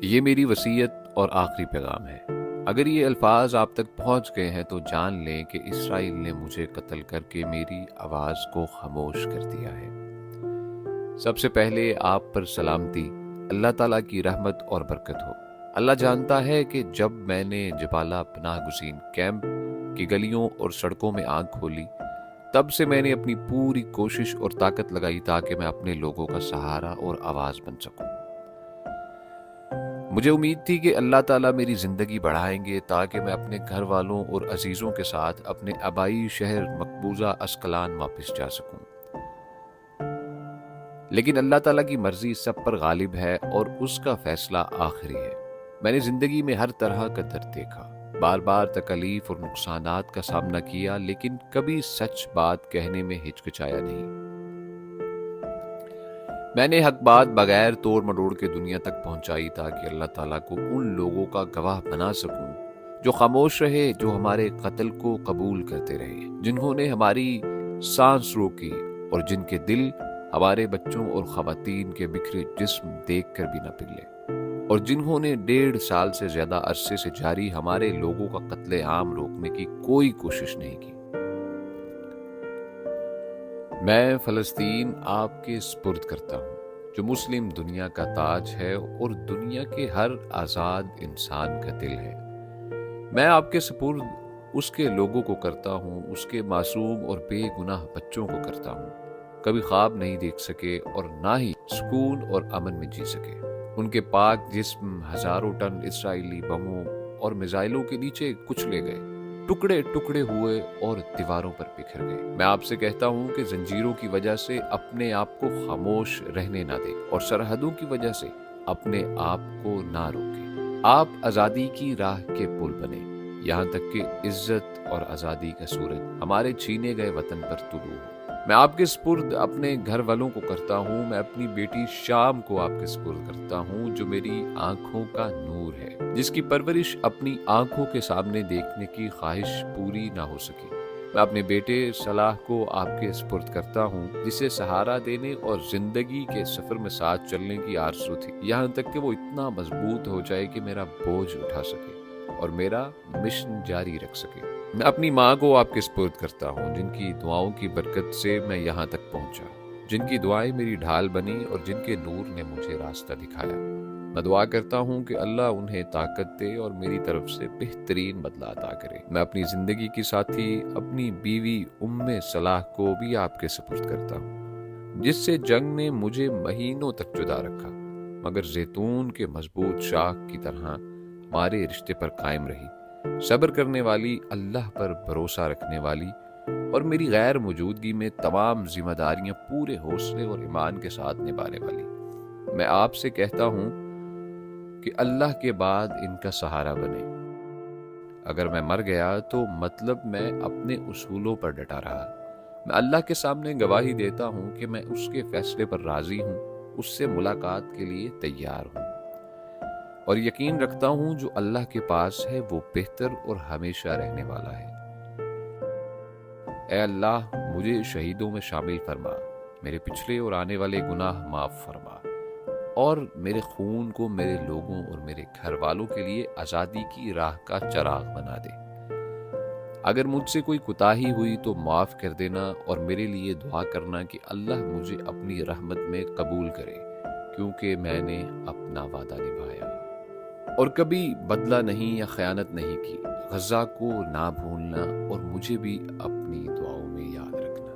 یہ میری وصیت اور آخری پیغام ہے۔ اگر یہ الفاظ آپ تک پہنچ گئے ہیں تو جان لیں کہ اسرائیل نے مجھے قتل کر کے میری آواز کو خاموش کر دیا ہے۔ سب سے پہلے آپ پر سلامتی، اللہ تعالیٰ کی رحمت اور برکت ہو۔ اللہ جانتا ہے کہ جب میں نے جبالہ پناہ گزین کیمپ کی گلیوں اور سڑکوں میں آنکھ کھولی، تب سے میں نے اپنی پوری کوشش اور طاقت لگائی تاکہ میں اپنے لوگوں کا سہارا اور آواز بن سکوں۔ مجھے امید تھی کہ اللہ تعالیٰ میری زندگی بڑھائیں گے تاکہ میں اپنے گھر والوں اور عزیزوں کے ساتھ اپنے آبائی شہر مقبوضہ اسقلان واپس جا سکوں، لیکن اللہ تعالیٰ کی مرضی سب پر غالب ہے اور اس کا فیصلہ آخری ہے۔ میں نے زندگی میں ہر طرح کا درد دیکھا، بار بار تکلیف اور نقصانات کا سامنا کیا، لیکن کبھی سچ بات کہنے میں ہچکچایا نہیں۔ میں نے حق بات بغیر توڑ مڑوڑ کے دنیا تک پہنچائی تاکہ اللہ تعالیٰ کو ان لوگوں کا گواہ بنا سکوں جو خاموش رہے، جو ہمارے قتل کو قبول کرتے رہے، جنہوں نے ہماری سانس روکی اور جن کے دل ہمارے بچوں اور خواتین کے بکھرے جسم دیکھ کر بھی نہ پگھلے، اور جنہوں نے 1.5 سال سے زیادہ عرصے سے جاری ہمارے لوگوں کا قتل عام روکنے کی کوئی کوشش نہیں کی۔ میں فلسطین آپ کے سپرد کرتا ہوں، جو مسلم دنیا کا تاج ہے اور دنیا کے ہر آزاد انسان کا دل ہے۔ میں آپ کے سپرد اس کے لوگوں کو کرتا ہوں، اس کے معصوم اور بے گناہ بچوں کو کرتا ہوں، کبھی خواب نہیں دیکھ سکے اور نہ ہی سکون اور امن میں جی سکے۔ ان کے پاک جسم ہزاروں ٹن اسرائیلی بموں اور میزائلوں کے نیچے کچلے گئے، ٹکڑے ٹکڑے ہوئے اور دیواروں پر بکھر گئے۔ میں آپ سے کہتا ہوں کہ زنجیروں کی وجہ سے اپنے آپ کو خاموش رہنے نہ دیں اور سرحدوں کی وجہ سے اپنے آپ کو نہ روکیں۔ آپ آزادی کی راہ کے پل بنے، یہاں تک کہ عزت اور آزادی کا سورج ہمارے چھینے گئے وطن پر طلوع ہو۔ میں آپ کے سپرد اپنے گھر والوں کو کرتا ہوں، میں اپنی بیٹی شام کو آپ کے سپرد کرتا ہوں، جو میری آنکھوں کا نور ہے، جس کی پرورش اپنی آنکھوں کے سامنے دیکھنے کی خواہش پوری نہ ہو سکی۔ میں اپنے بیٹے صلاح کو آپ کے سپرد کرتا ہوں، جسے سہارا دینے اور زندگی کے سفر میں ساتھ چلنے کی آرزو تھی، یہاں تک کہ وہ اتنا مضبوط ہو جائے کہ میرا بوجھ اٹھا سکے اور میرا مشن جاری رکھ سکے۔ میں اپنی ماں کو آپ کے سپرد کرتا ہوں، جن کی دعاؤں کی برکت سے میں یہاں تک پہنچا، جن کی دعائیں میری ڈھال بنی اور جن کے نور نے مجھے راستہ دکھایا۔ میں دعا کرتا ہوں کہ اللہ انہیں طاقت دے اور میری طرف سے بہترین بدلہ عطا کرے۔ میں اپنی زندگی کی ساتھی اپنی بیوی صلاح کو بھی آپ کے سپرد کرتا ہوں، جس سے جنگ نے مجھے مہینوں تک جدا رکھا، مگر زیتون کے مضبوط شاخ کی طرح ہمارے رشتے پر قائم رہی، صبر کرنے والی، اللہ پر بھروسہ رکھنے والی، اور میری غیر موجودگی میں تمام ذمہ داریاں پورے حوصلے اور ایمان کے ساتھ نبھانے والی۔ میں آپ سے کہتا ہوں کہ اللہ کے بعد ان کا سہارا بنے۔ اگر میں مر گیا تو مطلب میں اپنے اصولوں پر ڈٹا رہا۔ میں اللہ کے سامنے گواہی دیتا ہوں کہ میں اس کے فیصلے پر راضی ہوں، اس سے ملاقات کے لیے تیار ہوں، اور یقین رکھتا ہوں جو اللہ کے پاس ہے وہ بہتر اور ہمیشہ رہنے والا ہے۔ اے اللہ، مجھے شہیدوں میں شامل فرما، میرے پچھلے اور آنے والے گناہ معاف فرما، اور میرے خون کو میرے لوگوں اور میرے گھر والوں کے لیے آزادی کی راہ کا چراغ بنا دے۔ اگر مجھ سے کوئی کوتاہی ہوئی تو معاف کر دینا، اور میرے لیے دعا کرنا کہ اللہ مجھے اپنی رحمت میں قبول کرے، کیونکہ میں نے اپنا وعدہ نبھایا اور کبھی بدلہ نہیں یا خیانت نہیں کی۔ غزہ کو نہ بھولنا اور مجھے بھی اپنی دعاؤں میں یاد رکھنا۔